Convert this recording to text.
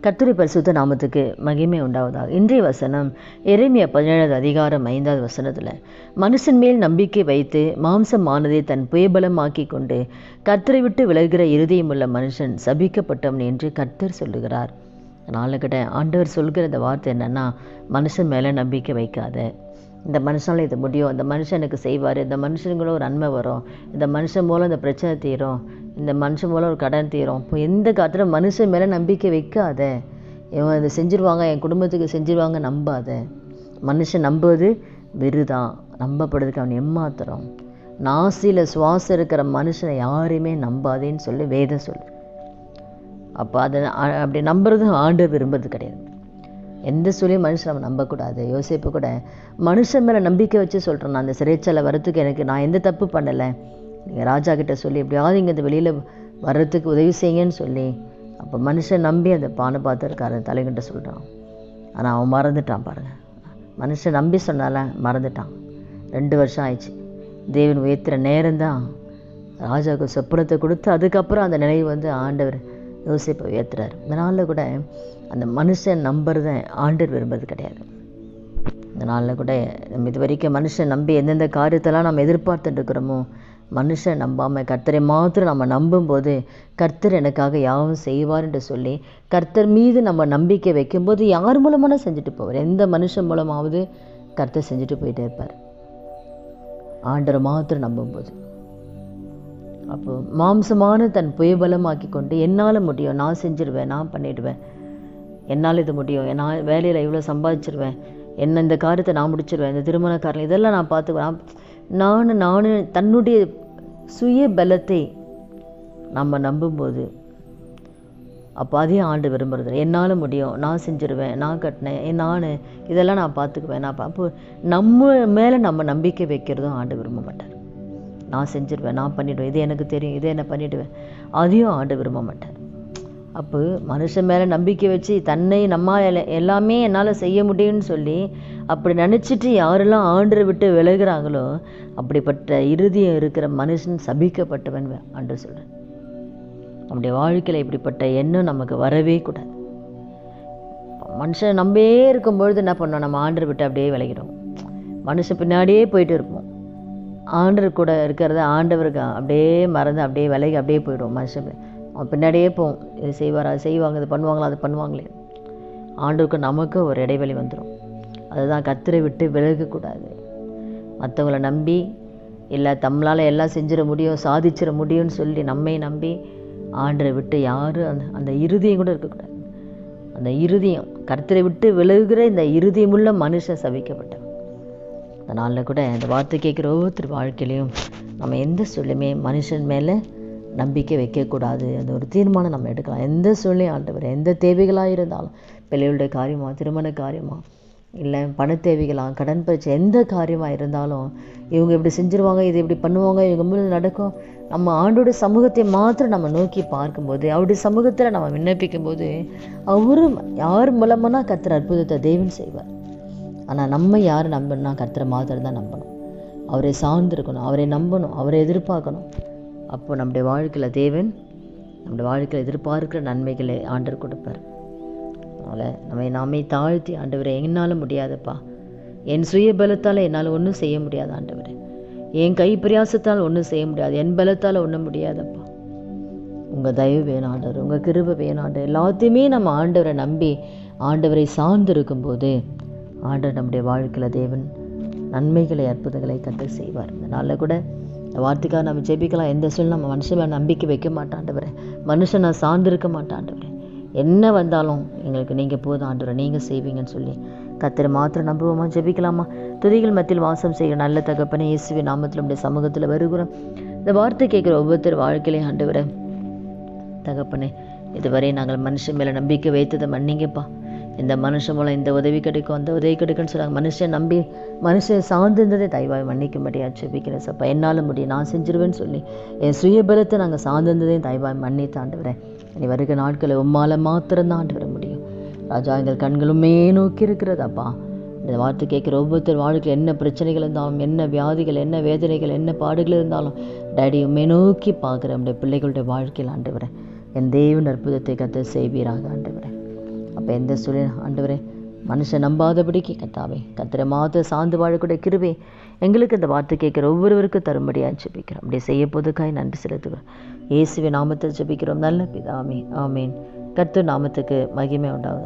கர்த்தருடைய பரிசுத்த நாமத்துக்கு மகிமை உண்டாவதாக. இன்றைய வசனம் எரேமியா 17:5 வசனத்தில், மனுஷன் மேல் நம்பிக்கை வைத்து மாம்சமானதை தன் புயபலமாக்கி கொண்டு கர்த்தரை விட்டு விலகுகிற இருதயமுள்ள மனுஷன் சபிக்கப்பட்டவன் என்று கர்த்தர் சொல்லுகிறார். நாளுக்கிட்ட ஆண்டவர் சொல்கிற இந்த வார்த்தை என்னன்னா, மனுஷன் மேலே நம்பிக்கை வைக்காத. இந்த மனுஷனால் இது முடியும், இந்த மனுஷன் எனக்கு செய்வார், இந்த மனுஷனுக்குள்ள ஒரு நன்மை வரும், இந்த மனுஷன் மூலம் இந்த பிரச்சனை தீரும், இந்த மனுஷன் மூலம் ஒரு கடன் தீரும். இப்போ எந்த காலத்தில் மனுஷன் மேலே நம்பிக்கை வைக்காத. இவன் இதை செஞ்சுருவாங்க, என் குடும்பத்துக்கு செஞ்சுருவாங்க நம்பாத. மனுஷன் நம்புவது விருதான், நம்பப்படுறதுக்கு அவன் ஏமாத்துறான். நாசியில் சுவாசம் இருக்கிற மனுஷனை யாரையுமே நம்பாதேன்னு சொல்லி வேதம் சொல்லு. அப்போ அதை அப்படி நம்புறது ஆண்டவர் விரும்புறது கிடையாது. எந்த சொல்லியும் மனுஷன் நம்ம நம்பக்கூடாது. யோசிப்பு கூட மனுஷன் மேலே நம்பிக்கை வச்சு சொல்கிறேன், நான் அந்த சிறைச்சாலை வர்றதுக்கு நான் எந்த தப்பு பண்ணலை, நீங்கள் ராஜா கிட்ட சொல்லி எப்படியாவது இங்கே இந்த வெளியில் வர்றதுக்கு உதவி செய்யுங்கன்னு சொல்லி, அப்போ மனுஷன் நம்பி அந்த பாத்திரக்காரன் தலைகிட்ட சொல்கிறான். ஆனால் அவன் மறந்துட்டான் பாருங்கள். மனுஷன் நம்பி சொன்னால மறந்துட்டான். 2 வருஷம் ஆயிடுச்சு. தேவன் உயர்த்துகிற நேரம்தான் ராஜாவுக்கு சொப்பனத்தை கொடுத்து அதுக்கப்புறம் அந்த நினைவு வந்து ஆண்டவர் யோசிப்பை உயர்த்துறாரு. இதனால் கூட அந்த மனுஷன் நம்புறத ஆண்டவர் விரும்புறது கிடையாது. இதனால் கூட நம்ம இது வரைக்கும் மனுஷன் நம்பி எந்தெந்த காரியத்தெல்லாம் நம்ம எதிர்பார்த்துட்டு இருக்கிறோமோ, மனுஷன் நம்பாமல் கர்த்தரை மாத்திரம் நம்ம நம்பும்போது கர்த்தர் எனக்காக யாவும் செய்வார் என்று சொல்லி கர்த்தர் மீது நம்ம நம்பிக்கை வைக்கும்போது யார் மூலமான செஞ்சுட்டு போவார். எந்த மனுஷன் மூலமாவது கர்த்தர் செஞ்சுட்டு போயிட்டே இருப்பார். ஆண்டரை மாத்திரம் நம்பும்போது, அப்போ மாம்சமான தன் புயபலமாக்கி கொண்டு என்னால் முடியும், நான் செஞ்சிடுவேன், நான் பண்ணிடுவேன், என்னால் இது முடியும், நான் வேலையில் இவ்வளோ சம்பாதிச்சிருவேன், என்ன இந்த காரியத்தை நான் முடிச்சிடுவேன், இந்த திருமண காரணம் இதெல்லாம் நான் பார்த்துக்குவேன், நான் தன்னுடைய சுய பலத்தை நம்ம நம்பும்போது அப்போ அதையும் ஆண்டு விரும்புறது. என்னால் முடியும், நான் செஞ்சிருவேன், நான் கட்டினேன், இதெல்லாம் நான் பார்த்துக்குவேன், அப்போ நம்ம மேலே நம்ம நம்பிக்கை வைக்கிறதும் ஆண்டு விரும்ப மாட்டார். நான் செஞ்சிருவேன், நான் பண்ணிவிடுவேன், இது எனக்கு தெரியும், இதை என்ன பண்ணிவிடுவேன், அதையும் ஆண்டு விரும்ப மாட்டார். அப்போ மனுஷன் மேலே நம்பிக்கை வச்சு தன்னை எல்லாமே என்னால் செய்ய முடியும்னு சொல்லி அப்படி நினச்சிட்டு யாரெல்லாம் ஆண்டரை விட்டு விலகுறாங்களோ அப்படிப்பட்ட இருதயம் இருக்கிற மனுஷன் சபிக்கப்பட்டவன் ஆண்டு சொல்கிறேன். நம்முடைய வாழ்க்கையில் இப்படிப்பட்ட எண்ணம் நமக்கு வரவே கூடாது. மனுஷன் நம்பே இருக்கும்பொழுது என்ன பண்ணோம், நம்ம ஆண்டரை விட்டு அப்படியே விலகிடும். மனுஷன் பின்னாடியே போயிட்டு இருப்போம். ஆண்டவர் கூட இருக்கிறத ஆண்டவருக்கு அப்படியே மறந்து அப்படியே விலகி அப்படியே போயிடுவோம். மனுஷன் அவன் பின்னாடியே போவோம். இது செய்வாரா, அது செய்வாங்க, இது பண்ணுவாங்களா, அது பண்ணுவாங்களே. ஆண்டவருக்கு நமக்கு ஒரு இடைவெளி வந்துடும். அதுதான் கர்த்தரை விட்டு விலகக்கூடாது. மற்றவங்களை நம்பி இல்லை நம்மளால் எல்லாம் செஞ்சிட முடியும், சாதிச்சிட முடியும்னு சொல்லி நம்மை நம்பி ஆண்டரை விட்டு யாரும் அந்த இருதயம் கூட இருக்கக்கூடாது. அந்த இருதயம் கர்த்தரை விட்டு விலகுகிற இந்த இருதயமுள்ள மனுஷன் சபிக்கப்பட்டவன். அதனால் கூட இந்த வார்த்தை கேட்குற ஒவ்வொருத்தர் வாழ்க்கையிலையும் நம்ம எந்த சொல்லுமே மனுஷன் மேலே நம்பிக்கை வைக்கக்கூடாது. அந்த ஒரு தீர்மானம் நம்ம எடுக்கலாம். எந்த சொல்லையும் ஆண்டவர், எந்த தேவைகளாக இருந்தாலும், பிள்ளைகளுடைய காரியமாக, திருமண காரியமாக, இல்லை பண தேவைகளாக, கடன் பிரச்சனை, எந்த காரியமாக இருந்தாலும் இவங்க இப்படி செஞ்சுருவாங்க, இது இப்படி பண்ணுவாங்க, இவங்க மூலம் நடக்கும். நம்ம ஆண்டோட சமூகத்தை மாத்திரம் நம்ம நோக்கி பார்க்கும்போது, அவருடைய சமூகத்தில் நம்ம விண்ணப்பிக்கும் போது அவரும் யார் மூலமானா கர்த்தர் அற்புதத்தை தேவன் செய்வார். ஆனால் நம்ம யார் நம்பணும்னா கர்த்தரை மாத்திரம் தான் நம்பணும். அவரை சார்ந்திருக்கணும், அவரை நம்பணும், அவரை எதிர்பார்க்கணும். அப்போ நம்முடைய வாழ்க்கையில் தேவன் நம்முடைய வாழ்க்கையில் எதிர்பார்க்கிற நன்மைகளை ஆண்டவர் கொடுப்பார். அதனால் நாமே தாழ்த்தி, ஆண்டவரை என்னால் முடியாதப்பா, என் சுய பலத்தால் என்னால் ஒன்றும் செய்ய முடியாது ஆண்டவரே, என் கை பிரயாசத்தால் ஒன்றும் செய்ய முடியாது, என் பலத்தால் ஒன்றும் முடியாதப்பா, உங்கள் தயவு வேணும் ஆண்டவர், உங்கள் கிருபை வேணும் ஆண்டவர். எல்லாத்தையுமே நம்ம ஆண்டவரை நம்பி ஆண்டவரை சார்ந்து இருக்கும்போது ஆண்டவர் நம்முடைய வாழ்க்கையில் தேவன் நன்மைகளை அற்புதங்களை கற்று செய்வார். அதனால் கூட இந்த வார்த்தைக்காக நம்ம ஜெபிக்கலாம். எந்த சொல்லும் நம்ம மனுஷன் மேலே நம்பிக்கை வைக்க மாட்டாண்டவரே, மனுஷன் நான் சார்ந்திருக்க மாட்டாண்டவரே, என்ன வந்தாலும் எங்களுக்கு நீங்கள் போதும் ஆண்டவரை, நீங்கள் செய்வீங்கன்னு சொல்லி கர்த்தரை மாத்திரம் நம்புவோமா? ஜெபிக்கலாமா? துதிகள் மத்தியில் வாசம் செய்கிற நல்ல தகப்பனே, இயேசுவின் நாமத்தில் நம்முடைய சமூகத்தில் வருகிறோம். இந்த வார்த்தை கேட்குற ஒவ்வொருத்தர் வாழ்க்கையிலையும் ஆண்டவரே தகப்பனே, இதுவரை நாங்கள் மனுஷன் மேலே நம்பிக்கை வைத்ததை மன்னிங்கப்பா. இந்த மனுஷன் மூலம் இந்த உதவி கிடைக்கும், அந்த உதவி கிடைக்குன்னு சொன்னாங்க. மனுஷன் நம்பி மனுஷன் சார்ந்திருந்ததை தயவாய் மன்னிக்கும்படியாக ஜெபிக்கிறேன் சப்பா. என்னால் முடியும், நான் செஞ்சிருவேன்னு சொல்லி என் சுயபலத்தை நாங்கள் சார்ந்திருந்ததையும் தயவாய் மன்னித்து ஆண்டவரேன். இனி வருகிற நாட்களை உம்மால் மாத்திரம்தான் ஆண்டு வர முடியும் ராஜா. எங்கள் கண்களுமே நோக்கி இருக்கிறதாப்பா. இந்த வார்த்தை கேட்குற ஒவ்வொருத்தர் வாழ்க்கையில் என்ன பிரச்சனைகள் இருந்தாலும், என்ன வியாதிகள், என்ன வேதனைகள், என்ன பாடுகள் இருந்தாலும் டேடி உண்மை நோக்கி பார்க்குற நம்முடைய பிள்ளைகளுடைய வாழ்க்கையில் ஆண்டு வரேன். என் தேவன் அற்புதத்தை கத்த செய்வீராக ஆண்டு வரேன். அப்போ எந்த சூழ்நிலை ஆண்டவரே மனுஷன் நம்பாதபடிக்கு கர்த்தாவே கர்த்தரை மாத சார்ந்து வாழக்கூடிய கிருபை எங்களுக்கு இந்த வார்த்தை கேட்குற ஒவ்வொருவருக்கும் தரும்படியாக ஜெபிக்கிறோம். அப்படியே செய்ய போதுக்காய் நன்றி செலுத்துகிறோம். இயேசுவின் நாமத்தில் ஜெபிக்கிறோம் நல்ல பிதாவே, ஆமீன். கர்த்தர் நாமத்துக்கு மகிமை உண்டாவதாக.